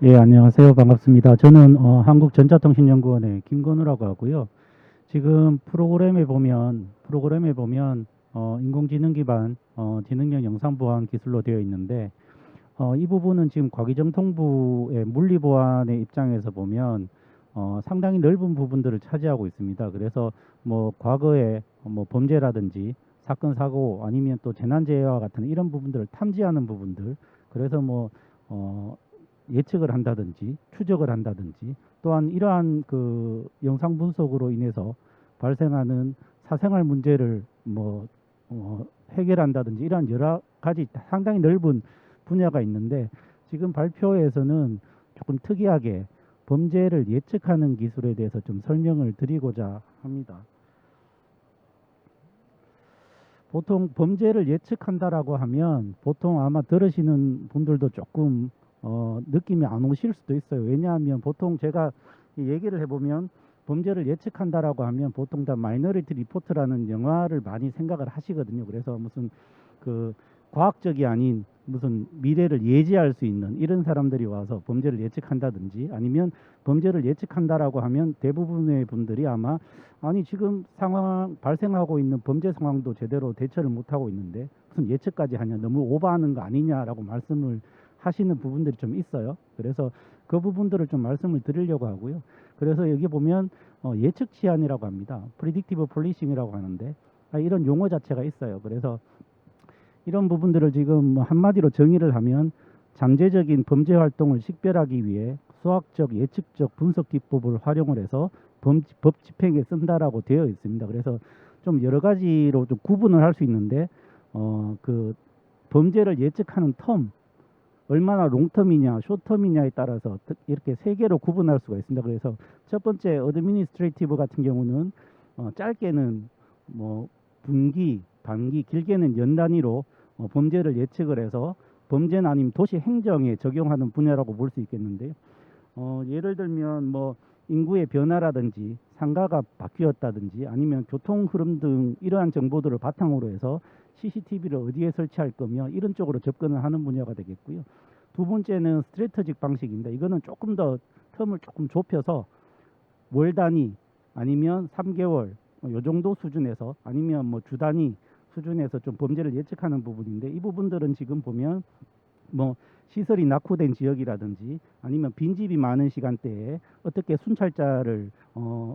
예, 안녕하세요. 반갑습니다. 저는 한국전자통신연구원의 김건우라고 하고요. 지금 프로그램에 보면 인공지능 기반 지능형 영상 보안 기술로 되어 있는데 이 부분은 지금 과기정통부의 물리보안의 입장에서 보면 상당히 넓은 부분들을 차지하고 있습니다. 그래서 뭐 과거에 뭐 범죄라든지 사건 사고 아니면 또 재난재해와 같은 이런 부분들을 탐지하는 부분들, 그래서 뭐 예측을 한다든지 추적을 한다든지, 또한 이러한 그 영상 분석으로 인해서 발생하는 사생활 문제를 해결한다든지, 이러한 여러 가지 상당히 넓은 분야가 있는데, 지금 발표에서는 조금 특이하게 범죄를 예측하는 기술에 대해서 좀 설명을 드리고자 합니다. 보통 범죄를 예측한다라고 하면 보통 아마 들으시는 분들도 조금 느낌이 안 오실 수도 있어요. 왜냐하면 보통 제가 얘기를 해보면 범죄를 예측한다라고 하면 보통 다 마이너리티 리포트라는 영화를 많이 생각을 하시거든요. 그래서 무슨 그 과학적이 아닌 무슨 미래를 예지할 수 있는 이런 사람들이 와서 범죄를 예측한다든지, 아니면 범죄를 예측한다라고 하면 대부분의 분들이 아마 아니 지금 상황 발생하고 있는 범죄 상황도 제대로 대처를 못하고 있는데 무슨 예측까지 하냐, 너무 오버하는 거 아니냐라고 말씀을 하시는 부분들이 좀 있어요. 그래서 그 부분들을 좀 말씀을 드리려고 하고요. 그래서 여기 보면 예측 치안이라고 합니다. Predictive Policing이라고 하는데 이런 용어 자체가 있어요. 그래서 이런 부분들을 지금 뭐 한마디로 정의를 하면 잠재적인 범죄 활동을 식별하기 위해 수학적, 예측적 분석 기법을 활용을 해서 법 집행에 쓴다라고 되어 있습니다. 그래서 좀 여러 가지로 좀 구분을 할 수 있는데 그 범죄를 예측하는 텀, 얼마나 롱텀이냐, 숏텀이냐에 따라서 이렇게 세 개로 구분할 수가 있습니다. 그래서 첫 번째 어드미니스트레이티브 같은 경우는 짧게는 뭐 분기, 단기, 길게는 연 단위로 범죄를 예측을 해서 범죄나 아니면 도시 행정에 적용하는 분야라고 볼 수 있겠는데요. 예를 들면 뭐 인구의 변화라든지 상가가 바뀌었다든지 아니면 교통 흐름 등 이러한 정보들을 바탕으로 해서 CCTV를 어디에 설치할 거며 이런 쪽으로 접근을 하는 분야가 되겠고요. 두 번째는 스트래터직 방식입니다. 이거는 조금 더 텀을 조금 좁혀서 월 단위 아니면 3개월 요 정도 수준에서, 아니면 뭐 주 단위 수준에서 좀 범죄를 예측하는 부분인데, 이 부분들은 지금 보면 뭐 시설이 낙후된 지역이라든지 아니면 빈집이 많은 시간대에 어떻게 순찰자를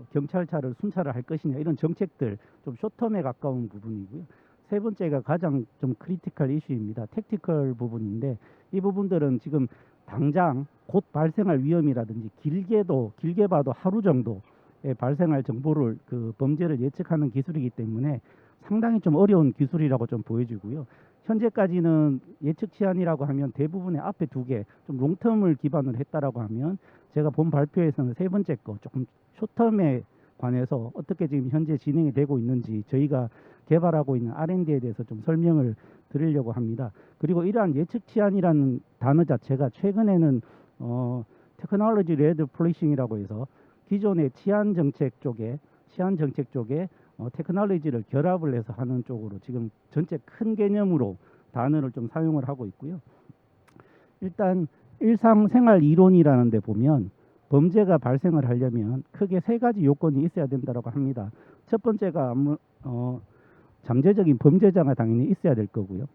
경찰차를 순찰을 할 것이냐, 이런 정책들 좀 쇼텀에 가까운 부분이고요. 세 번째가 가장 좀 크리티컬 이슈입니다. 택티컬 부분인데, 이 부분들은 지금 당장 곧 발생할 위험이라든지 길게 봐도 하루 정도에 발생할 정보를 그 범죄를 예측하는 기술이기 때문에 상당히 좀 어려운 기술이라고 좀 보여지고요. 현재까지는 예측 치안이라고 하면 대부분의 앞에 두 개 좀 롱텀을 기반으로 했다라고 하면, 제가 본 발표에서는 세 번째 거 조금 숏텀에 관해서 어떻게 지금 현재 진행이 되고 있는지 저희가 개발하고 있는 R&D에 대해서 좀 설명을 드리려고 합니다. 그리고 이러한 예측 치안이라는 단어 자체가 최근에는 테크놀로지 레드 폴리싱이라고 해서 기존의 치안 정책 쪽에 테크놀로지를 결합을 해서 하는 쪽으로 지금 전체 큰 개념으로 단어를 좀 사용을 하고 있고요. 일단 일상생활 이론이라는 데 보면 범죄가 발생을 하려면 크게 세 가지 요건이 있어야 된다고 합니다. 첫 번째가 잠재적인 범죄자가 당연히 있어야 될 거고요.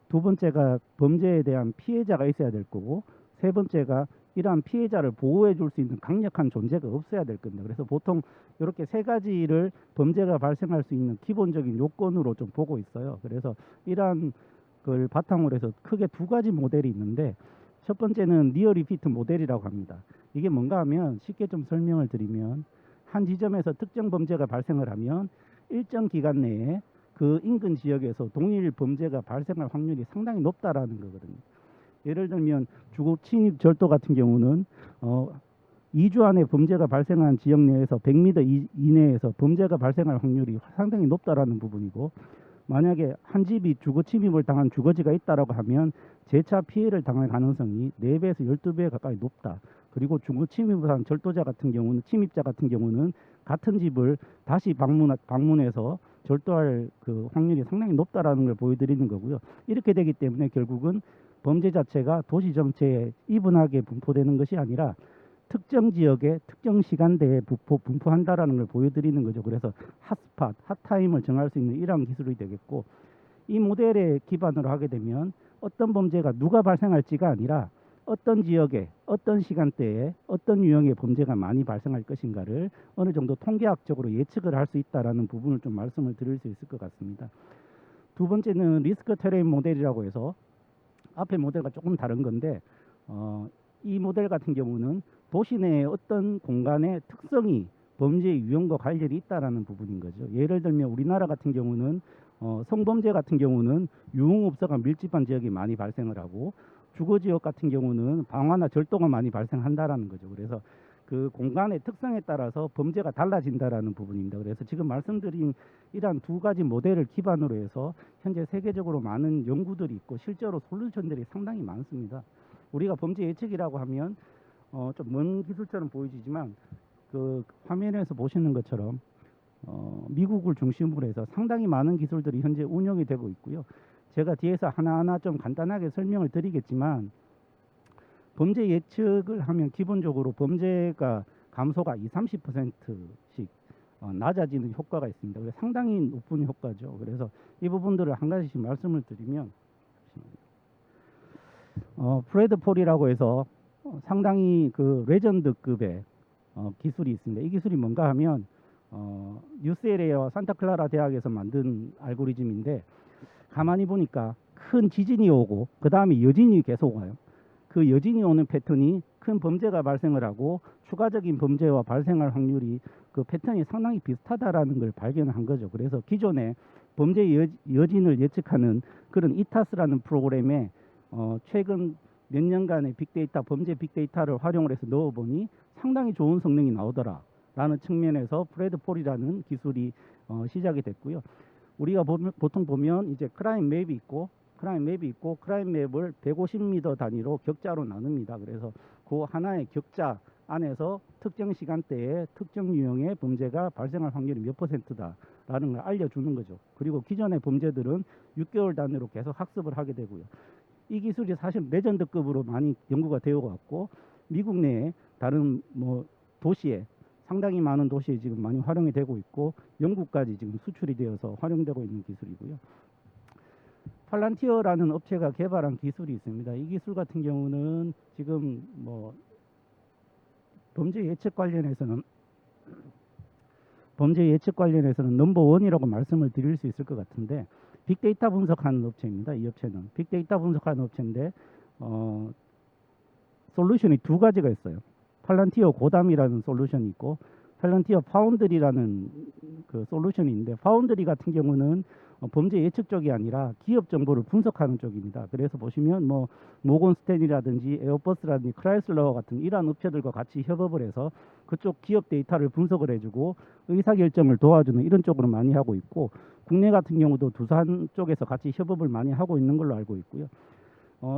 두 번째가 범죄에 대한 피해자가 있어야 될 거고, 세 번째가 이러한 피해자를 보호해 줄 수 있는 강력한 존재가 없어야 될 겁니다. 그래서 보통 이렇게 세 가지를 범죄가 발생할 수 있는 기본적인 요건으로 좀 보고 있어요. 그래서 이러한 걸 바탕으로 해서 크게 두 가지 모델이 있는데, 첫 번째는 니어 리피트 모델이라고 합니다. 이게 뭔가 하면 쉽게 좀 설명을 드리면, 한 지점에서 특정 범죄가 발생을 하면 일정 기간 내에 그 인근 지역에서 동일 범죄가 발생할 확률이 상당히 높다라는 거거든요. 예를 들면 주거 침입 절도 같은 경우는 2주 안에 범죄가 발생한 지역 내에서 100m 이내에서 범죄가 발생할 확률이 상당히 높다라는 부분이고, 만약에 한 집이 주거 침입을 당한 주거지가 있다라고 하면 재차 피해를 당할 가능성이 4배에서 12배 가까이 높다. 그리고 주거 침입을 한 침입자 같은 경우는 같은 집을 다시 방문해서 절도할 그 확률이 상당히 높다라는 걸 보여드리는 거고요. 이렇게 되기 때문에 결국은 범죄 자체가 도시 전체에 이분하게 분포되는 것이 아니라 특정 지역에 특정 시간대에 분포한다라는 걸 보여드리는 거죠. 그래서 핫스팟, 핫타임을 정할 수 있는 이러한 기술이 되겠고, 이 모델에 기반으로 하게 되면 어떤 범죄가 누가 발생할지가 아니라 어떤 지역에 어떤 시간대에 어떤 유형의 범죄가 많이 발생할 것인가를 어느 정도 통계학적으로 예측을 할 수 있다라는 부분을 좀 말씀을 드릴 수 있을 것 같습니다. 두 번째는 리스크 테레인 모델이라고 해서 앞에 모델과 조금 다른 건데, 이 모델 같은 경우는 도시 내의 어떤 공간의 특성이 범죄의 유형과 관련이 있다라는 부분인 거죠. 예를 들면 우리나라 같은 경우는 성범죄 같은 경우는 유흥업소가 밀집한 지역이 많이 발생을 하고, 주거 지역 같은 경우는 방화나 절도가 많이 발생한다라는 거죠. 그래서 그 공간의 특성에 따라서 범죄가 달라진다라는 부분입니다. 그래서 지금 말씀드린 이러한 두 가지 모델을 기반으로 해서 현재 세계적으로 많은 연구들이 있고 실제로 솔루션들이 상당히 많습니다. 우리가 범죄 예측이라고 하면 좀 먼 기술처럼 보이지만 그 화면에서 보시는 것처럼 미국을 중심으로 해서 상당히 많은 기술들이 현재 운영이 되고 있고요. 제가 뒤에서 하나하나 좀 간단하게 설명을 드리겠지만, 범죄 예측을 하면 기본적으로 범죄가 감소가 20-30%씩 낮아지는 효과가 있습니다. 그래서 상당히 높은 효과죠. 그래서 이 부분들을 한 가지씩 말씀을 드리면, 프레드 폴이라고 해서 상당히 그 레전드급의 기술이 있습니다. 이 기술이 뭔가 하면 UCLA와 산타클라라 대학에서 만든 알고리즘인데, 가만히 보니까 큰 지진이 오고 그 다음에 여진이 계속 와요. 그 여진이 오는 패턴이 큰 범죄가 발생을 하고 추가적인 범죄와 발생할 확률이 그 패턴이 상당히 비슷하다라는 걸 발견한 거죠. 그래서 기존에 범죄 여진을 예측하는 그런 이타스라는 프로그램에 최근 몇 년간의 빅데이터, 범죄 빅데이터를 활용을 해서 넣어보니 상당히 좋은 성능이 나오더라라는 측면에서 프레드 폴이라는 기술이 시작이 됐고요. 우리가 보통 보면 이제 크라임 맵이 있고 크라임 맵을 150m 단위로 격자로 나눕니다. 그래서 그 하나의 격자 안에서 특정 시간대에 특정 유형의 범죄가 발생할 확률이 몇 %다라는 걸 알려주는 거죠. 그리고 기존의 범죄들은 6개월 단위로 계속 학습을 하게 되고요. 이 기술이 사실 레전드급으로 많이 연구가 되어 왔고, 미국 내에 다른 도시에 상당히 많은 도시에 지금 많이 활용이 되고 있고, 영국까지 지금 수출이 되어서 활용되고 있는 기술이고요. 팔란티어라는 업체가 개발한 기술이 있습니다. 이 기술 같은 경우는 지금 범죄 예측 관련해서는 넘버원이라고 말씀을 드릴 수 있을 것 같은데, 빅데이터 분석하는 업체입니다. 이 업체는 빅데이터 분석하는 업체인데 솔루션이 두 가지가 있어요. 팔란티어 고담이라는 솔루션이 있고 팔란티어 파운드리라는 그 솔루션이 있는데, 파운드리 같은 경우는 범죄 예측 쪽이 아니라 기업 정보를 분석하는 쪽입니다. 그래서 보시면 모건 스탠이라든지 에어버스라든지 크라이슬러 같은 이러한 업체들과 같이 협업을 해서 그쪽 기업 데이터를 분석을 해주고 의사결정을 도와주는 이런 쪽으로 많이 하고 있고, 국내 같은 경우도 두산 쪽에서 같이 협업을 많이 하고 있는 걸로 알고 있고요.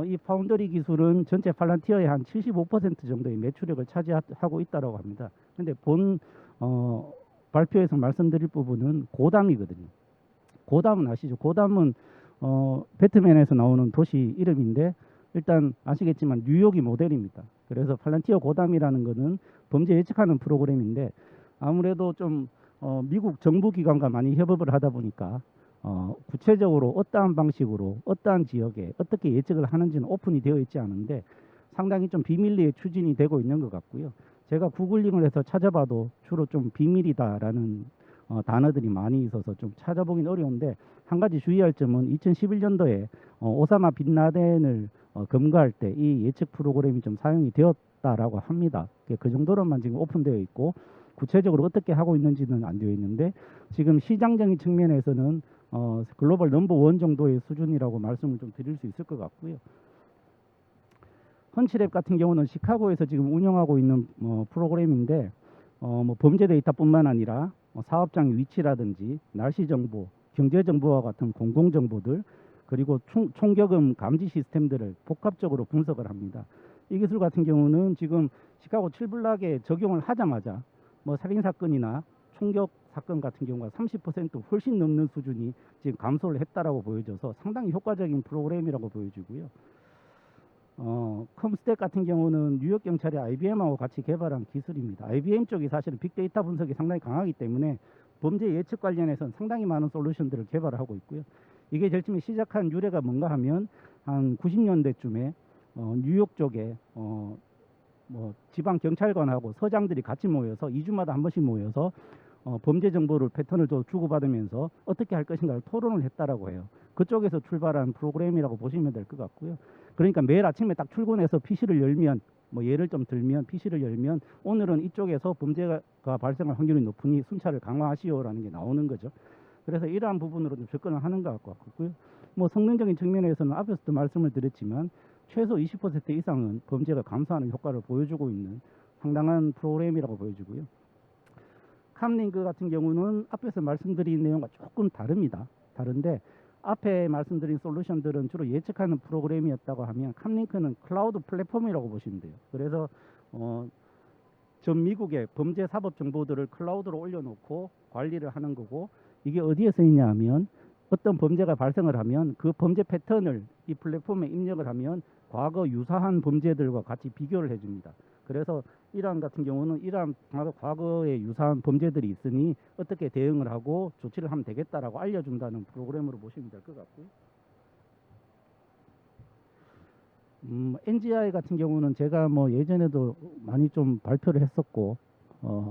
이 파운더리 기술은 전체 팔란티어의 한 75% 정도의 매출액을 차지하고 있다고 합니다. 근데 발표에서 말씀드릴 부분은 고담이거든요. 고담은 아시죠? 고담은 배트맨에서 나오는 도시 이름인데, 일단 아시겠지만 뉴욕이 모델입니다. 그래서 팔란티어 고담이라는 거는 범죄 예측하는 프로그램인데, 아무래도 좀 미국 정부기관과 많이 협업을 하다 보니까 구체적으로 어떠한 방식으로 어떠한 지역에 어떻게 예측을 하는지는 오픈이 되어 있지 않은데 상당히 좀 비밀리에 추진이 되고 있는 것 같고요. 제가 구글링을 해서 찾아봐도 주로 좀 비밀이다라는 단어들이 많이 있어서 좀 찾아보긴 어려운데, 한 가지 주의할 점은 2011년도에 오사마 빈라덴을 검거할 때 이 예측 프로그램이 좀 사용이 되었다라고 합니다. 그 정도로만 지금 오픈되어 있고 구체적으로 어떻게 하고 있는지는 안 되어 있는데, 지금 시장적인 측면에서는 글로벌 넘버원 정도의 수준이라고 말씀을 좀 드릴 수 있을 것 같고요. 헌치랩 같은 경우는 시카고에서 지금 운영하고 있는 프로그램인데, 범죄 데이터뿐만 아니라 사업장의 위치라든지 날씨 정보, 경제 정보와 같은 공공 정보들, 그리고 총격음 감지 시스템들을 복합적으로 분석을 합니다. 이 기술 같은 경우는 지금 시카고 7블락에 적용을 하자마자 살인 사건이나 총격 사건 같은 경우가 30% 훨씬 넘는 수준이 지금 감소를 했다라고 보여져서 상당히 효과적인 프로그램이라고 보여지고요. 컴스텍 같은 경우는 뉴욕 경찰이 IBM하고 같이 개발한 기술입니다. IBM 쪽이 사실은 빅데이터 분석이 상당히 강하기 때문에 범죄 예측 관련해서는 상당히 많은 솔루션들을 개발하고 있고요. 이게 제일 처음에 시작한 유래가 뭔가 하면 한 90년대쯤에 뉴욕 쪽에 뭐 지방 경찰관하고 서장들이 같이 모여서 2주마다 한 번씩 모여서 범죄 정보를 패턴을 주고받으면서 어떻게 할 것인가를 토론을 했다라고 해요. 그쪽에서 출발한 프로그램이라고 보시면 될 것 같고요. 그러니까 매일 아침에 딱 출근해서 PC를 열면 뭐 예를 좀 들면 PC를 열면 오늘은 이쪽에서 범죄가 발생할 확률이 높으니 순찰을 강화하시오라는 게 나오는 거죠. 그래서 이러한 부분으로 좀 접근을 하는 것 같고요. 뭐 성능적인 측면에서는 앞에서도 말씀을 드렸지만 최소 20% 이상은 범죄가 감소하는 효과를 보여주고 있는 상당한 프로그램이라고 보여지고요. 캄링크 같은 경우는 앞에서 말씀드린 내용과 조금 다릅니다. 다른데 앞에 말씀드린 솔루션들은 주로 예측하는 프로그램이었다고 하면 캄링크는 클라우드 플랫폼이라고 보시면 돼요. 그래서 전 미국의 범죄 사법 정보들을 클라우드로 올려놓고 관리를 하는 거고, 이게 어디에 쓰이냐 하면 어떤 범죄가 발생을 하면 그 범죄 패턴을 이 플랫폼에 입력을 하면 과거 유사한 범죄들과 같이 비교를 해줍니다. 그래서 이란 같은 경우는 이러한 과거에 유사한 범죄들이 있으니 어떻게 대응을 하고 조치를 하면 되겠다라고 알려준다는 프로그램으로 보시면 될 것 같고요. NGI 같은 경우는 제가 뭐 예전에도 많이 좀 발표를 했었고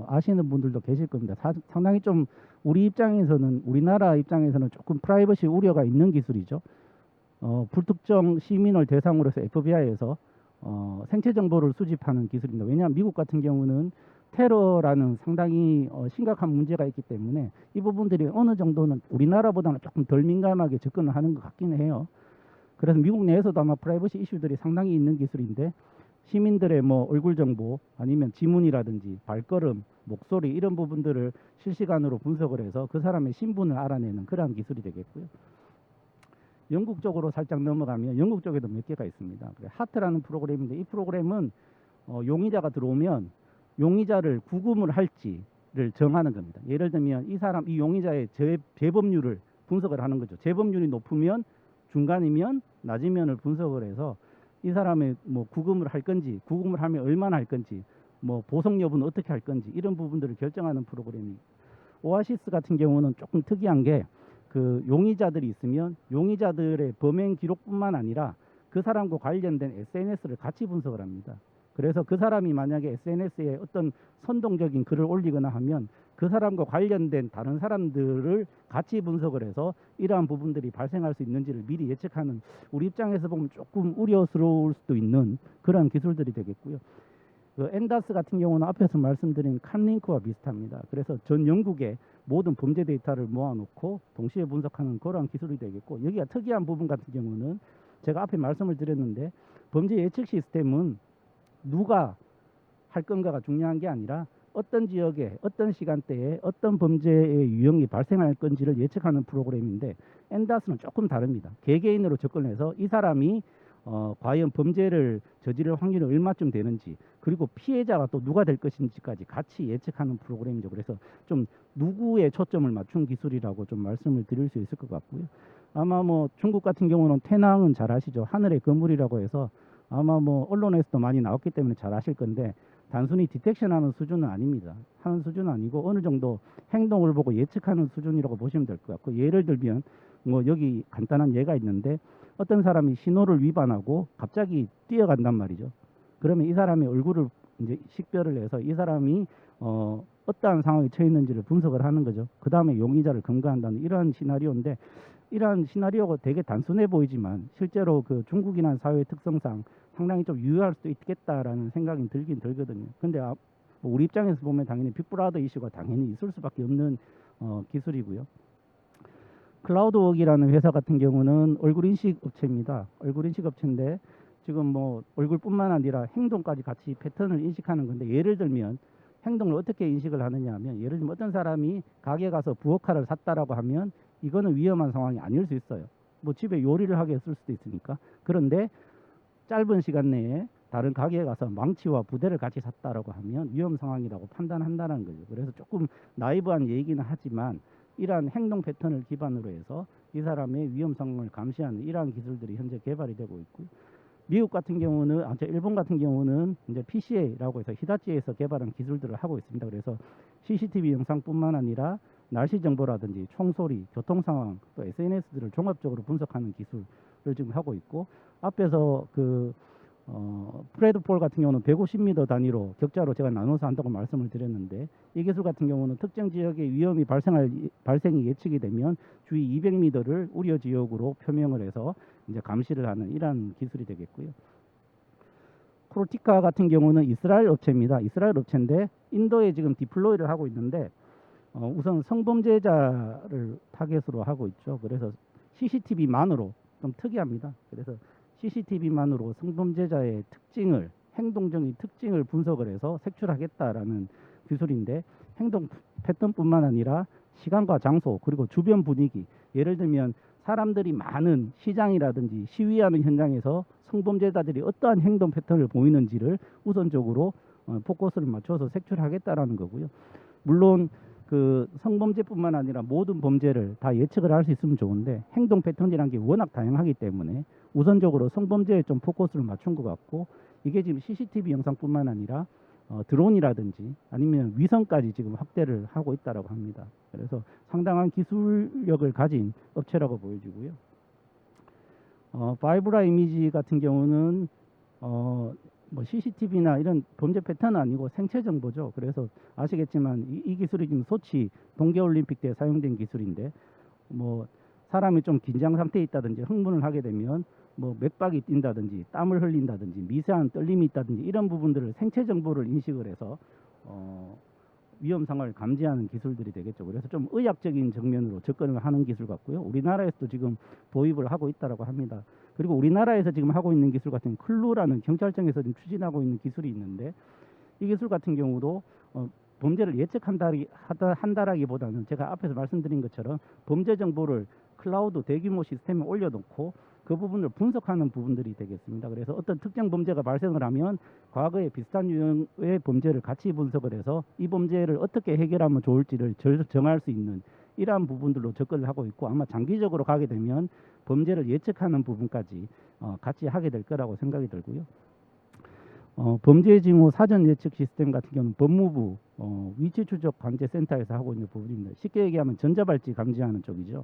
아시는 분들도 계실 겁니다. 상당히 좀 우리나라 입장에서는 조금 프라이버시 우려가 있는 기술이죠. 불특정 시민을 대상으로 해서 FBI에서 생체 정보를 수집하는 기술입니다. 왜냐하면 미국 같은 경우는 테러라는 상당히 심각한 문제가 있기 때문에 이 부분들이 어느 정도는 우리나라보다는 조금 덜 민감하게 접근을 하는 것 같기는 해요. 그래서 미국 내에서도 아마 프라이버시 이슈들이 상당히 있는 기술인데 시민들의 뭐 얼굴 정보 아니면 지문이라든지 발걸음, 목소리 이런 부분들을 실시간으로 분석을 해서 그 사람의 신분을 알아내는 그러한 기술이 되겠고요. 영국 쪽으로 살짝 넘어가면 영국 쪽에도 몇 개가 있습니다. 하트라는 프로그램인데 이 프로그램은 용의자가 들어오면 용의자를 구금을 할지를 정하는 겁니다. 예를 들면 이 용의자의 재범률을 분석을 하는 거죠. 재범률이 높으면, 중간이면, 낮으면을 분석을 해서 이 사람의 뭐 구금을 할 건지, 구금을 하면 얼마나 할 건지, 뭐 보석 여부는 어떻게 할 건지 이런 부분들을 결정하는 프로그램입니다. 오아시스 같은 경우는 조금 특이한 게 그 용의자들이 있으면 용의자들의 범행 기록뿐만 아니라 그 사람과 관련된 SNS를 같이 분석을 합니다. 그래서 그 사람이 만약에 SNS에 어떤 선동적인 글을 올리거나 하면 그 사람과 관련된 다른 사람들을 같이 분석을 해서 이러한 부분들이 발생할 수 있는지를 미리 예측하는, 우리 입장에서 보면 조금 우려스러울 수도 있는 그런 기술들이 되겠고요. 그 엔다스 같은 경우는 앞에서 말씀드린 캄링크와 비슷합니다. 그래서 전 영국의 모든 범죄 데이터를 모아놓고 동시에 분석하는 그러한 기술이 되겠고, 여기가 특이한 부분 같은 경우는 제가 앞에 말씀을 드렸는데 범죄 예측 시스템은 누가 할 건가가 중요한 게 아니라 어떤 지역에 어떤 시간대에 어떤 범죄의 유형이 발생할 건지를 예측하는 프로그램인데 엔다스는 조금 다릅니다. 개개인으로 접근해서 이 사람이 과연 범죄를 저지를 확률이 얼마쯤 되는지, 그리고 피해자가 또 누가 될 것인지까지 같이 예측하는 프로그램이죠. 그래서 좀 누구에 초점을 맞춘 기술이라고 좀 말씀을 드릴 수 있을 것 같고요. 아마 뭐 중국 같은 경우는 태낭은 잘 아시죠. 하늘의 거물이라고 해서 아마 뭐 언론에서도 많이 나왔기 때문에 잘 아실 건데 단순히 디텍션하는 수준은 아닙니다. 하는 수준은 아니고 어느 정도 행동을 보고 예측하는 수준이라고 보시면 될 것 같고, 예를 들면 뭐 여기 간단한 예가 있는데 어떤 사람이 신호를 위반하고 갑자기 뛰어간단 말이죠. 그러면 이 사람의 얼굴을 이제 식별을 해서 이 사람이 어떠한 상황에 처해 있는지를 분석을 하는 거죠. 그 다음에 용의자를 검거한다는 이러한 시나리오인데, 이러한 시나리오가 되게 단순해 보이지만 실제로 그 중국이라는 사회의 특성상 상당히 좀 유효할 수도 있겠다라는 생각이 들긴 들거든요. 근데 뭐 우리 입장에서 보면 당연히 빅브라더 이슈가 당연히 있을 수밖에 없는 기술이고요. 클라우드웍이라는 회사 같은 경우는 얼굴 인식 업체입니다. 얼굴 인식 업체인데 지금 뭐 얼굴뿐만 아니라 행동까지 같이 패턴을 인식하는 건데, 예를 들면 행동을 어떻게 인식을 하느냐 하면, 예를 들면 어떤 사람이 가게 가서 부엌칼을 샀다라고 하면 이거는 위험한 상황이 아닐 수 있어요. 뭐 집에 요리를 하게 쓸 수도 있으니까. 그런데 짧은 시간 내에 다른 가게에 가서 망치와 부대를 같이 샀다라고 하면 위험 상황이라고 판단한다는 거죠. 그래서 조금 나이브한 얘기는 하지만 이러한 행동 패턴을 기반으로 해서 이 사람의 위험 상황을 감시하는 이러한 기술들이 현재 개발이 되고 있고요. 미국 같은 경우는 일본 같은 경우는 이제 PCA라고 해서 히다치에서 개발한 기술들을 하고 있습니다. 그래서 CCTV 영상뿐만 아니라 날씨 정보라든지 총소리, 교통 상황, 또 SNS들을 종합적으로 분석하는 기술을 지금 하고 있고, 앞에서 프레드폴 같은 경우는 150m 단위로 격자로 제가 나눠서 한다고 말씀을 드렸는데, 이 기술 같은 경우는 특정 지역에 위험이 발생이 예측이 되면 주위 200m를 우려 지역으로 표명을 해서 이제 감시를 하는 이러한 기술이 되겠고요. 코르티카 같은 경우는 이스라엘 업체입니다. 이스라엘 업체인데 인도에 지금 디플로이를 하고 있는데, 우선 성범죄자를 타겟으로 하고 있죠. 그래서 CCTV만으로 좀 특이합니다. 그래서 CCTV만으로 성범죄자의 특징을, 행동적인 특징을 분석을 해서 색출하겠다라는 기술인데, 행동 패턴뿐만 아니라 시간과 장소, 그리고 주변 분위기, 예를 들면 사람들이 많은 시장이라든지 시위하는 현장에서 성범죄자들이 어떠한 행동 패턴을 보이는지를 우선적으로 포커스를 맞춰서 색출하겠다라는 거고요. 물론 그 성범죄뿐만 아니라 모든 범죄를 다 예측을 할 수 있으면 좋은데, 행동 패턴이라는 게 워낙 다양하기 때문에 우선적으로 성범죄에 좀 포커스를 맞춘 것 같고, 이게 지금 CCTV 영상뿐만 아니라 드론이라든지 아니면 위성까지 지금 확대를 하고 있다라고 합니다. 그래서 상당한 기술력을 가진 업체라고 보여지고요. 바이브라 이미지 같은 경우는 뭐 CCTV나 이런 범죄 패턴은 아니고 생체 정보죠. 그래서 아시겠지만 이 기술이 지금 소치 동계올림픽 때 사용된 기술인데, 뭐 사람이 좀 긴장 상태에 있다든지 흥분을 하게 되면 뭐 맥박이 뛴다든지 땀을 흘린다든지 미세한 떨림이 있다든지 이런 부분들을 생체 정보를 인식을 해서 위험 상황을 감지하는 기술들이 되겠죠. 그래서 좀 의학적인 정면으로 접근을 하는 기술 같고요. 우리나라에서도 지금 도입을 하고 있다라고 합니다. 그리고 우리나라에서 지금 하고 있는 기술 같은 클루라는 경찰청에서 지금 추진하고 있는 기술이 있는데, 이 기술 같은 경우도 범죄를 예측한다라기보다는 제가 앞에서 말씀드린 것처럼 범죄 정보를 클라우드 대규모 시스템에 올려놓고 그 부분을 분석하는 부분들이 되겠습니다. 그래서 어떤 특정 범죄가 발생을 하면 과거에 비슷한 유형의 범죄를 같이 분석을 해서 이 범죄를 어떻게 해결하면 좋을지를 정할 수 있는 이러한 부분들로 접근을 하고 있고, 아마 장기적으로 가게 되면 범죄를 예측하는 부분까지 같이 하게 될 거라고 생각이 들고요. 범죄 징후 사전 예측 시스템 같은 경우는 법무부 위치 추적 관제 센터에서 하고 있는 부분입니다. 쉽게 얘기하면 전자발찌 감지하는 쪽이죠.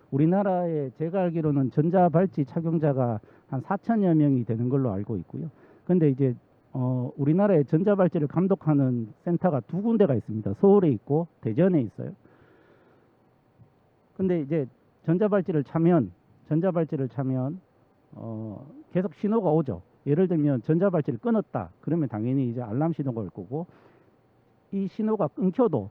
우리나라에 제가 알기로는 전자발찌 착용자가 한 4천여 명이 되는 걸로 알고 있고요. 근데 이제 우리나라에 전자발찌를 감독하는 센터가 두 군데가 있습니다. 서울에 있고 대전에 있어요. 근데 이제 전자발찌를 차면 계속 신호가 오죠. 예를 들면 전자발찌를 끊었다 그러면 당연히 이제 알람 신호가 올 거고, 이 신호가 끊겨도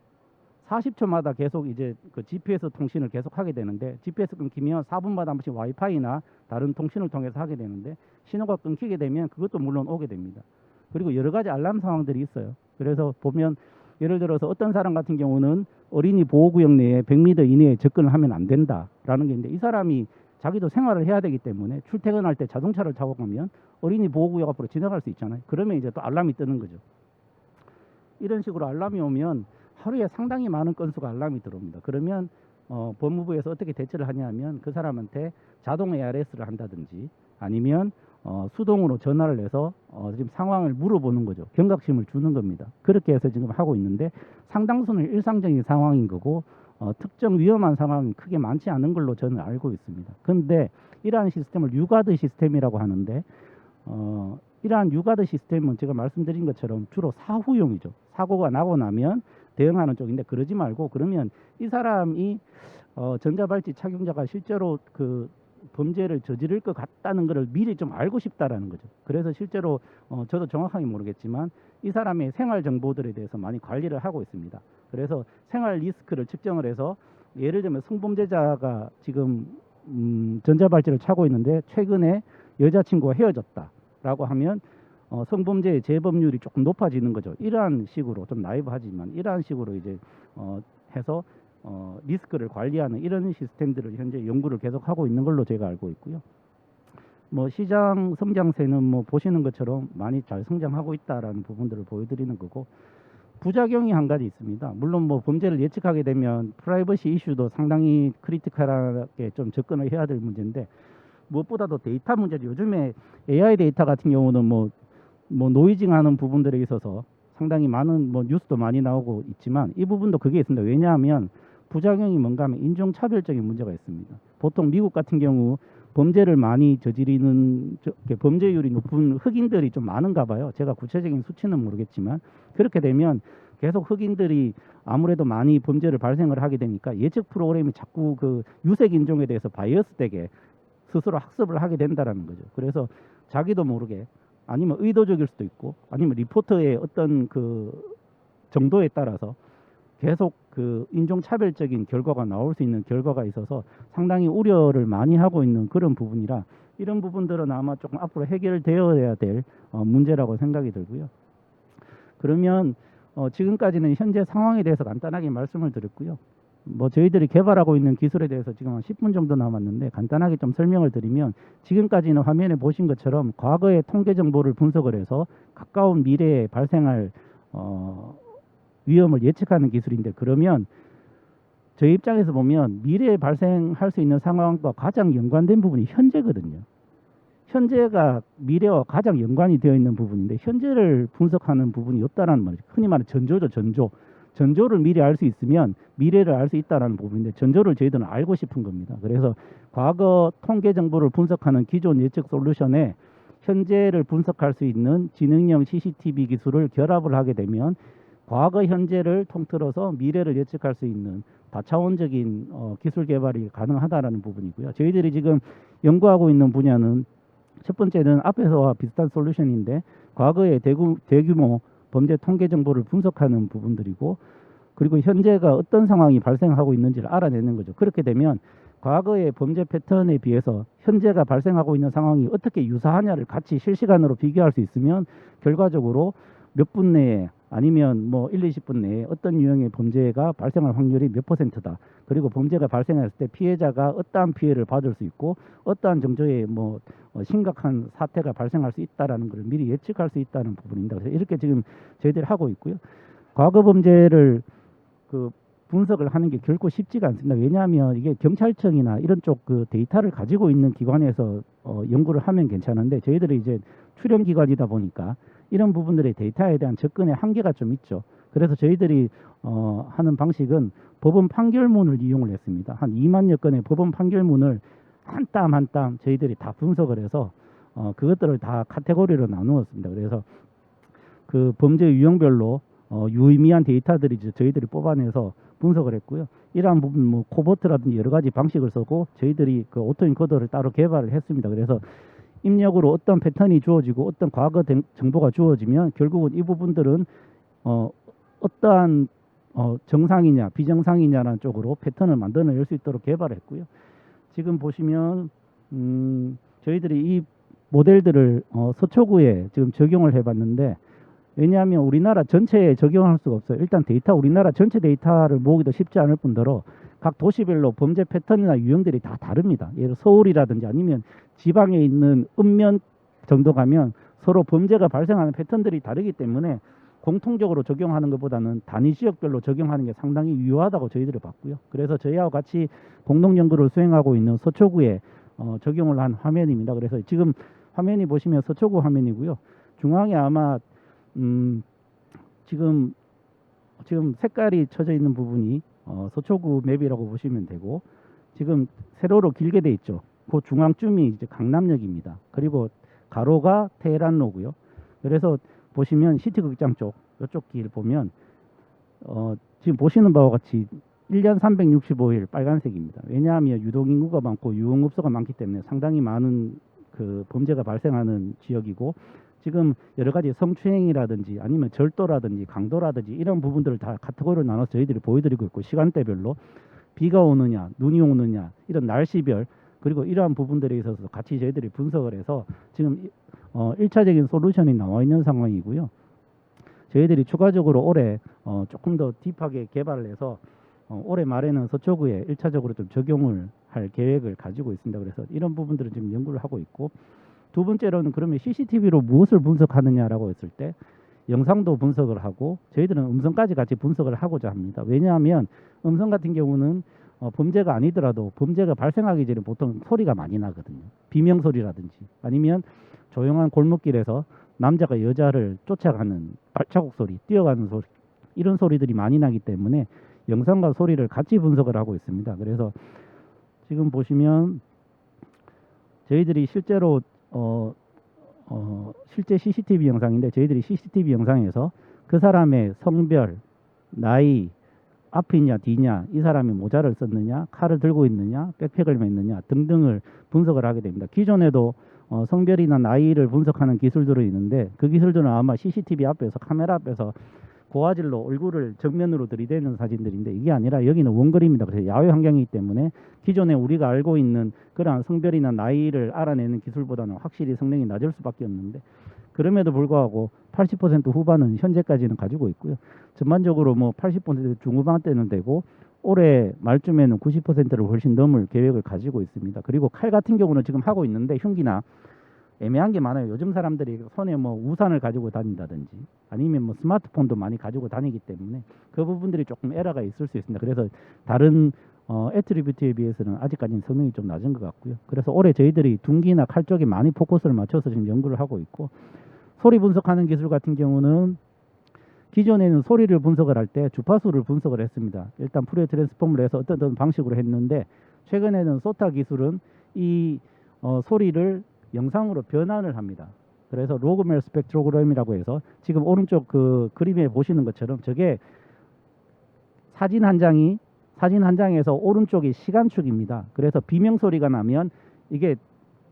40초마다 계속 이제 그 GPS 통신을 계속 하게 되는데, GPS 끊기면 4분마다 한 번씩 와이파이나 다른 통신을 통해서 하게 되는데, 신호가 끊기게 되면 그것도 물론 오게 됩니다. 그리고 여러 가지 알람 상황들이 있어요. 그래서 보면 예를 들어서 어떤 사람 같은 경우는 어린이 보호구역 내에 100m 이내에 접근을 하면 안 된다라는 게 있는데, 이 사람이 자기도 생활을 해야 되기 때문에 출퇴근할 때 자동차를 타고 가면 어린이 보호구역 앞으로 지나갈 수 있잖아요. 그러면 이제 또 알람이 뜨는 거죠. 이런 식으로 알람이 오면 하루에 상당히 많은 건수가 알람이 들어옵니다. 그러면 법무부에서 어떻게 대처를 하냐면 그 사람한테 자동 ARS를 한다든지 아니면 수동으로 전화를 해서 지금 상황을 물어보는 거죠. 경각심을 주는 겁니다. 그렇게 해서 지금 하고 있는데, 상당수는 일상적인 상황인 거고 특정 위험한 상황이 크게 많지 않은 걸로 저는 알고 있습니다. 그런데 이러한 시스템을 유가드 시스템이라고 하는데, 이러한 유가드 시스템은 제가 말씀드린 것처럼 주로 사후용이죠. 사고가 나고 나면 대응하는 쪽인데, 그러지 말고 그러면 이 사람이 전자발찌 착용자가 실제로 그 범죄를 저지를 것 같다는 것을 미리 좀 알고 싶다라는 거죠. 그래서 실제로 저도 정확하게 모르겠지만 이 사람의 생활 정보들에 대해서 많이 관리를 하고 있습니다. 그래서 생활 리스크를 측정을 해서, 예를 들면 성범죄자가 지금 전자발찌를 차고 있는데 최근에 여자친구와 헤어졌다라고 하면 성범죄의 재범률이 조금 높아지는 거죠. 이러한 식으로 좀 나이브하지만 이러한 식으로 이제 해서 리스크를 관리하는 이런 시스템들을 현재 연구를 계속하고 있는 걸로 제가 알고 있고요. 뭐 시장 성장세는 뭐 보시는 것처럼 많이 잘 성장하고 있다라는 부분들을 보여드리는 거고, 부작용이 한 가지 있습니다. 물론 뭐 범죄를 예측하게 되면 프라이버시 이슈도 상당히 크리티컬하게 좀 접근을 해야 될 문제인데, 무엇보다도 데이터 문제죠. 요즘에 AI 데이터 같은 경우는 뭐 노이징하는 부분들에 있어서 상당히 많은 뭐 뉴스도 많이 나오고 있지만 이 부분도 그게 있습니다. 왜냐하면 부작용이 뭔가 하면 인종차별적인 문제가 있습니다. 보통 미국 같은 경우 범죄를 많이 저지르는 범죄율이 높은 흑인들이 좀 많은가 봐요. 제가 구체적인 수치는 모르겠지만 그렇게 되면 계속 흑인들이 아무래도 많이 범죄를 발생을 하게 되니까 예측 프로그램이 자꾸 그 유색 인종에 대해서 바이어스 되게 스스로 학습을 하게 된다라는 거죠. 그래서 자기도 모르게 아니면 의도적일 수도 있고 아니면 리포터의 어떤 그 정도에 따라서 계속 그 인종차별적인 결과가 나올 수 있는 결과가 있어서 상당히 우려를 많이 하고 있는 그런 부분이라 이런 부분들은 아마 조금 앞으로 해결되어야 될 문제라고 생각이 들고요. 그러면 지금까지는 현재 상황에 대해서 간단하게 말씀을 드렸고요. 뭐 저희들이 개발하고 있는 기술에 대해서 지금 한 10분 정도 남았는데 간단하게 좀 설명을 드리면 지금까지는 화면에 보신 것처럼 과거의 통계 정보를 분석을 해서 가까운 미래에 발생할 위험을 예측하는 기술인데 그러면 저희 입장에서 보면 미래에 발생할 수 있는 상황과 가장 연관된 부분이 현재거든요. 현재가 미래와 가장 연관이 되어 있는 부분인데 현재를 분석하는 부분이 없다라는 말이죠. 흔히 말하는 전조죠, 전조. 전조를 미리 알 수 있으면 미래를 알 수 있다라는 부분인데 전조를 저희들은 알고 싶은 겁니다. 그래서 과거 통계 정보를 분석하는 기존 예측 솔루션에 현재를 분석할 수 있는 지능형 CCTV 기술을 결합을 하게 되면 과거 현재를 통틀어서 미래를 예측할 수 있는 다차원적인 기술 개발이 가능하다라는 부분이고요. 저희들이 지금 연구하고 있는 분야는 첫 번째는 앞에서와 비슷한 솔루션인데 과거의 대규모 범죄 통계 정보를 분석하는 부분들이고 그리고 현재가 어떤 상황이 발생하고 있는지를 알아내는 거죠. 그렇게 되면 과거의 범죄 패턴에 비해서 현재가 발생하고 있는 상황이 어떻게 유사하냐를 같이 실시간으로 비교할 수 있으면 결과적으로 몇 분 내에 아니면 뭐 1, 20분 내에 어떤 유형의 범죄가 발생할 확률이 몇 %다. 그리고 범죄가 발생했을 때 피해자가 어떠한 피해를 받을 수 있고 어떠한 정도의 뭐 심각한 사태가 발생할 수 있다라는 걸 미리 예측할 수 있다는 부분입니다. 그래서 이렇게 지금 저희들이 하고 있고요. 과거 범죄를 그 분석을 하는 게 결코 쉽지가 않습니다. 왜냐하면 이게 경찰청이나 이런 쪽 그 데이터를 가지고 있는 기관에서 연구를 하면 괜찮은데 저희들이 이제 출연 기관이다 보니까 이런 부분들의 데이터에 대한 접근의 한계가 좀 있죠. 그래서 저희들이 하는 방식은 법원 판결문을 이용을 했습니다. 한 2만여 건의 법원 판결문을 한 땀 한 땀 저희들이 다 분석을 해서 그것들을 다 카테고리로 나누었습니다. 그래서 그 범죄 유형별로 유의미한 데이터들이 저희들이 뽑아내서 분석을 했고요. 이러한 부분 뭐 코보트라든지 여러 가지 방식을 쓰고 저희들이 그 오토인코더를 따로 개발을 했습니다. 그래서 입력으로 어떤 패턴이 주어지고 어떤 과거 정보가 주어지면 결국은 이 부분들은 어떠한 정상이냐 비정상이냐라는 쪽으로 패턴을 만들어낼 수 있도록 개발했고요. 지금 보시면 저희들이 이 모델들을 서초구에 지금 적용을 해봤는데 왜냐하면 우리나라 전체에 적용할 수가 없어요. 일단 데이터 우리나라 전체 데이터를 모으기도 쉽지 않을 뿐더러 각 도시별로 범죄 패턴이나 유형들이 다 다릅니다. 예를 들어 서울이라든지 아니면 지방에 있는 읍면 정도 가면 서로 범죄가 발생하는 패턴들이 다르기 때문에 공통적으로 적용하는 것보다는 단위 지역별로 적용하는 게 상당히 유효하다고 저희들이 봤고요. 그래서 저희하고 같이 공동 연구를 수행하고 있는 서초구에 적용을 한 화면입니다. 그래서 지금 화면이 보시면 서초구 화면이고요. 중앙에 아마 지금 색깔이 쳐져 있는 부분이 서초구 맵이라고 보시면 되고 지금 세로로 길게 돼 있죠. 그 중앙쯤이 이제 강남역입니다. 그리고 가로가 테헤란로고요. 그래서 보시면 시티극장 쪽 이쪽 길 보면 지금 보시는 바와 같이 1년 365일 빨간색입니다. 왜냐하면 유동인구가 많고 유흥업소가 많기 때문에 상당히 많은 그 범죄가 발생하는 지역이고 지금 여러 가지 성추행이라든지 아니면 절도라든지 강도라든지 이런 부분들을 다 카테고리로 나눠서 저희들이 보여드리고 있고 시간대별로 비가 오느냐 눈이 오느냐 이런 날씨별 그리고 이러한 부분들에 있어서 같이 저희들이 분석을 해서 지금 1차적인 솔루션이 나와 있는 상황이고요. 저희들이 추가적으로 올해 조금 더 딥하게 개발을 해서 올해 말에는 서초구에 1차적으로 좀 적용을 할 계획을 가지고 있습니다. 그래서 이런 부분들을 지금 연구를 하고 있고 두 번째로는 그러면 CCTV로 무엇을 분석하느냐라고 했을 때 영상도 분석을 하고 저희들은 음성까지 같이 분석을 하고자 합니다. 왜냐하면 음성 같은 경우는 범죄가 아니더라도 범죄가 발생하기 전에 보통 소리가 많이 나거든요. 비명 소리라든지 아니면 조용한 골목길에서 남자가 여자를 쫓아가는 발자국 소리, 뛰어가는 소리, 이런 소리들이 많이 나기 때문에 영상과 소리를 같이 분석을 하고 있습니다. 그래서 지금 보시면 저희들이 실제로 실제 CCTV 영상인데 저희들이 CCTV 영상에서 그 사람의 성별, 나이, 앞이냐 뒤냐, 이 사람이 모자를 썼느냐, 칼을 들고 있느냐, 백팩을 맸느냐 등등을 분석을 하게 됩니다. 기존에도 성별이나 나이를 분석하는 기술들은 있는데 그 기술들은 아마 CCTV 앞에서 카메라 앞에서 고화질로 얼굴을 정면으로 들이대는 사진들인데 이게 아니라 여기는 원거리입니다. 그래서 야외 환경이기 때문에 기존에 우리가 알고 있는 그러한 성별이나 나이를 알아내는 기술보다는 확실히 성능이 낮을 수밖에 없는데 그럼에도 불구하고 80% 후반은 현재까지는 가지고 있고요. 전반적으로 뭐 80% 중후반대는 되고 올해 말쯤에는 90%를 훨씬 넘을 계획을 가지고 있습니다. 그리고 칼 같은 경우는 지금 하고 있는데 흉기나 애매한 게 많아요. 요즘 사람들이 손에 뭐 우산을 가지고 다닌다든지 아니면 뭐 스마트폰도 많이 가지고 다니기 때문에 그 부분들이 조금 에러가 있을 수 있습니다. 그래서 다른 애트리뷰트에 비해서는 아직까지는 성능이 좀 낮은 것 같고요. 그래서 올해 저희들이 둔기나 칼 쪽에 많이 포커스를 맞춰서 지금 연구를 하고 있고 소리 분석하는 기술 같은 경우는 기존에는 소리를 분석을 할 때 주파수를 분석을 했습니다. 일단 푸리어 트랜스폼을 해서 어떤 방식으로 했는데 최근에는 소타 기술은 이 소리를 영상으로 변환을 합니다. 그래서 로그멜 스펙트로그램이라고 해서 지금 오른쪽 그 그림에 보시는 것처럼 저게 사진 한 장에서 오른쪽이 시간축입니다. 그래서 비명 소리가 나면 이게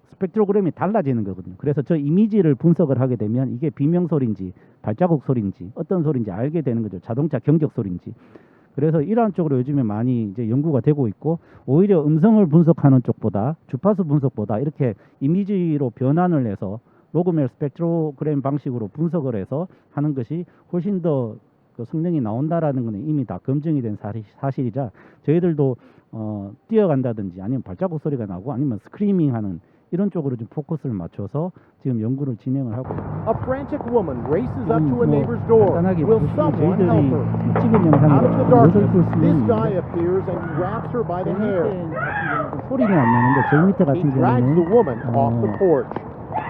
스펙트로그램이 달라지는 거거든요. 그래서 저 이미지를 분석을 하게 되면 이게 비명 소리인지 발자국 소리인지 어떤 소리인지 알게 되는 거죠. 자동차 경적 소리인지. 그래서 이러한 쪽으로 요즘에 많이 이제 연구가 되고 있고 오히려 음성을 분석하는 쪽보다 주파수 분석보다 이렇게 이미지로 변환을 해서 로그멜 스펙트로그램 방식으로 분석을 해서 하는 것이 훨씬 더 그 성능이 나온다라는 것은 이미 다 검증이 된 사실이자 저희들도 뛰어간다든지 아니면 발자국 소리가 나고 아니면 스크리밍하는 이런 쪽으로 좀 포커스를 맞춰서 지금 연구를 진행을 하고 있습니다. A frantic woman races up 지금 to a 뭐 neighbor's door. 간단하게 Will 보시면 someone help her? 저희들이 찍은 Out 영상이 of the 무엇을 darkness, 볼 수는 this guy 있는데 appears and grabs her by the hair. 소리는 안 나는데 제일 밑에 He 같은 drags the 경우는 woman off the porch.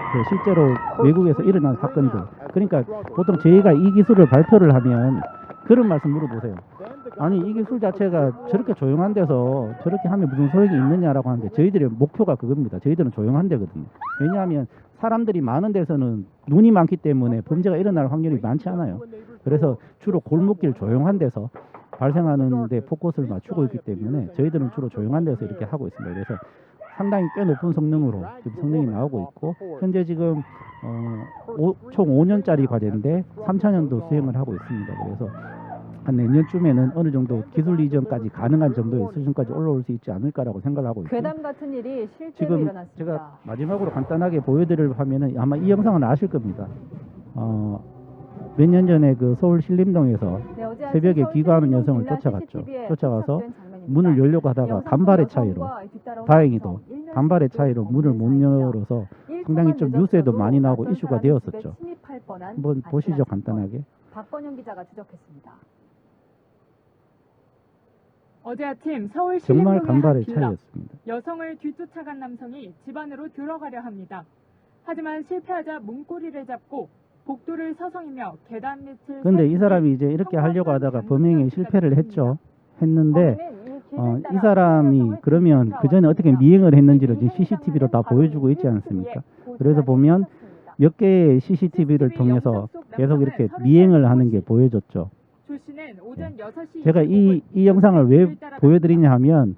그 실제로 외국에서 일어난 사건들. 그러니까 보통 저희가 이 기술을 발표를 하면 그런 말씀 물어보세요. 아니 이 기술 자체가 저렇게 조용한 데서 저렇게 하면 무슨 소용이 있느냐라고 하는데 저희들의 목표가 그겁니다. 저희들은 조용한 데거든요. 왜냐하면 사람들이 많은 데서는 눈이 많기 때문에 범죄가 일어날 확률이 많지 않아요. 그래서 주로 골목길 조용한 데서 발생하는 데 포커스를 맞추고 있기 때문에 저희들은 주로 조용한 데서 이렇게 하고 있습니다. 그래서 상당히 꽤 높은 성능으로 지금 성능이 나오고 있고 현재 지금 총 5년짜리 과제인데 3차년도 수행을 하고 있습니다. 그래서 한 내년쯤에는 어느 정도 기술 이전까지 가능한 정도의 수준까지 올라올 수 있지 않을까라고 생각을 하고 있고 괴담 같은 일이 실제로 지금 일어났습니다. 제가 마지막으로 간단하게 보여드릴 화면은 아마 이 영상은 아실 겁니다. 몇 년 전에 그 서울 신림동에서 네, 어제 아침 새벽에 서울 귀가하는 신림동 여성을 빌라 쫓아갔죠. CCTV 에 쫓아가서 포착된 장면입니다. 문을 열려고 하다가 여성 간발의 여성과 차이로 뒤따라오는 다행히도 여성, 일면 간발의 속도 차이로 문을 못 없는 사이입니다. 열어서 1초만 상당히 좀 뉴스에도 늦었어도 많이 나오고 낯선 이슈가 사람이 집에 되었었죠. 침입할 뻔한 한번 보시죠 안타까운 간단하게. 사건. 박건영 기자가 추적했습니다. 어제 아침 서울 정말 신림동의 한 간발의 빌라. 차이였습니다. 여성을 뒤쫓아간 남성이 집 안으로 들어가려 합니다. 하지만 실패하자 문고리를 잡고 복도를 서성이며 계단 밑을 근데 이 살피니 사람이 이제 이렇게 하려고 하다가 범행에 실패를 했는데 범인은 이 사람이 그러면 그 전에 어떻게 미행을 했는지를 지금 CCTV로 다 보여주고 있지 않습니까? 그래서 보면 몇 개의 CCTV를 통해서 계속 이렇게 미행을 하는 게 보여졌죠. 조 씨는 오전 6시 제가 이 영상을 왜 보여드리냐 하면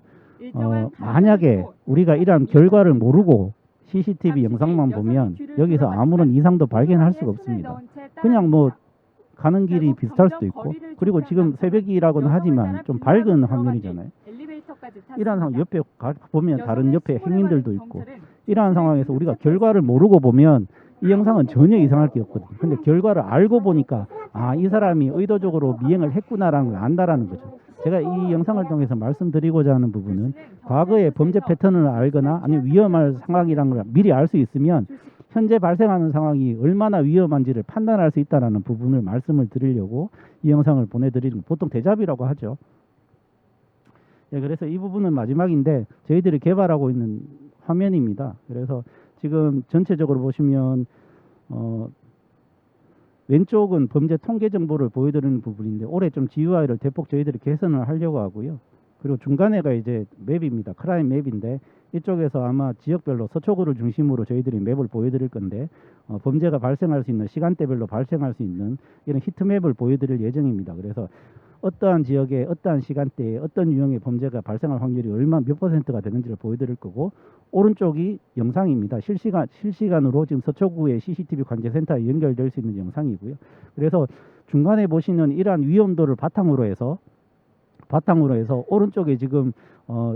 만약에 우리가 이러한 결과를 모르고 CCTV 영상만 보면 여기서 아무런 이상도 발견할 수가 없습니다. 그냥 뭐 가는 길이 비슷할 수도 있고 그리고 지금 새벽이라고는 하지만 좀 밝은 화면이잖아요. 이러한 상황 옆에 보면 다른 옆에 행인들도 있고 이러한 상황에서 우리가 결과를 모르고 보면 이 영상은 전혀 이상할 게 없거든요. 근데 결과를 알고 보니까 이 사람이 의도적으로 미행을 했구나라는 걸 안다라는 거죠. 제가 이 영상을 통해서 말씀드리고자 하는 부분은 과거의 범죄 패턴을 알거나 아니면 위험할 상황이라는 걸 미리 알 수 있으면 현재 발생하는 상황이 얼마나 위험한지를 판단할 수 있다는 부분을 말씀을 드리려고 이 영상을 보내드리는 보통 대잡이라고 하죠. 예, 그래서 이 부분은 마지막인데 저희들이 개발하고 있는 화면입니다. 그래서 지금 전체적으로 보시면 왼쪽은 범죄 통계 정보를 보여드리는 부분인데 올해 좀 GUI를 대폭 저희들이 개선을 하려고 하고요. 그리고 중간에가 이제 맵입니다. 크라임 맵인데 이쪽에서 아마 지역별로 서초구를 중심으로 저희들이 맵을 보여드릴 건데 범죄가 발생할 수 있는 시간대별로 발생할 수 있는 이런 히트맵을 보여드릴 예정입니다. 그래서 어떠한 지역에 어떠한 시간대에 어떤 유형의 범죄가 발생할 확률이 몇 %가 되는지를 보여드릴 거고 오른쪽이 영상입니다. 실시간으로 지금 서초구의 CCTV 관제센터에 연결될 수 있는 영상이고요. 그래서 중간에 보시는 이러한 위험도를 바탕으로 해서 오른쪽에 지금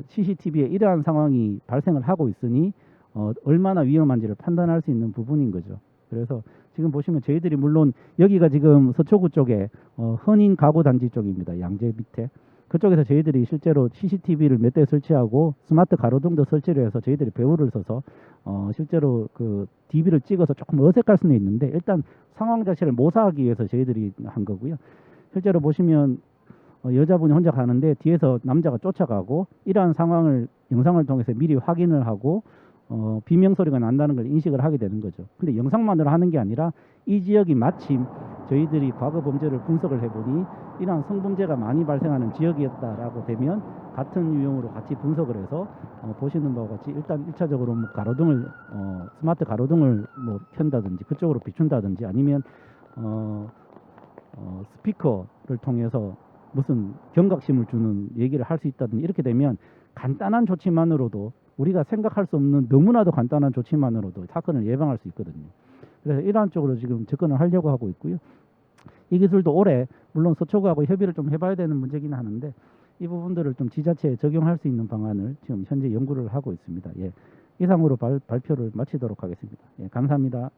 CCTV에 이러한 상황이 발생을 하고 있으니 얼마나 위험한지를 판단할 수 있는 부분인 거죠. 그래서 지금 보시면 저희들이 물론 여기가 지금 서초구 쪽에 헌인 가구 단지 쪽입니다. 양재 밑에 그쪽에서 저희들이 실제로 CCTV를 몇 대 설치하고 스마트 가로등도 설치를 해서 저희들이 배우를 써서 실제로 그 DB를 찍어서 조금 어색할 수는 있는데 일단 상황 자체를 모사하기 위해서 저희들이 한 거고요. 실제로 보시면 여자분이 혼자 가는데 뒤에서 남자가 쫓아가고 이러한 상황을 영상을 통해서 미리 확인을 하고 비명소리가 난다는 걸 인식을 하게 되는 거죠. 근데 영상만으로 하는 게 아니라 이 지역이 마침 저희들이 과거 범죄를 분석을 해보니 이러한 성범죄가 많이 발생하는 지역이었다라고 되면 같은 유형으로 같이 분석을 해서 보시는 바와 같이 일단 1차적으로 뭐 가로등을 스마트 가로등을 뭐 켠다든지 그쪽으로 비춘다든지 아니면 스피커를 통해서 무슨 경각심을 주는 얘기를 할 수 있다든지 이렇게 되면 간단한 조치만으로도 우리가 생각할 수 없는 너무나도 간단한 조치만으로도 사건을 예방할 수 있거든요. 그래서 이러한 쪽으로 지금 접근을 하려고 하고 있고요. 이 기술도 올해 물론 서초구하고 협의를 좀 해봐야 되는 문제긴 하는데 이 부분들을 좀 지자체에 적용할 수 있는 방안을 지금 현재 연구를 하고 있습니다. 예, 이상으로 발표를 마치도록 하겠습니다. 예, 감사합니다.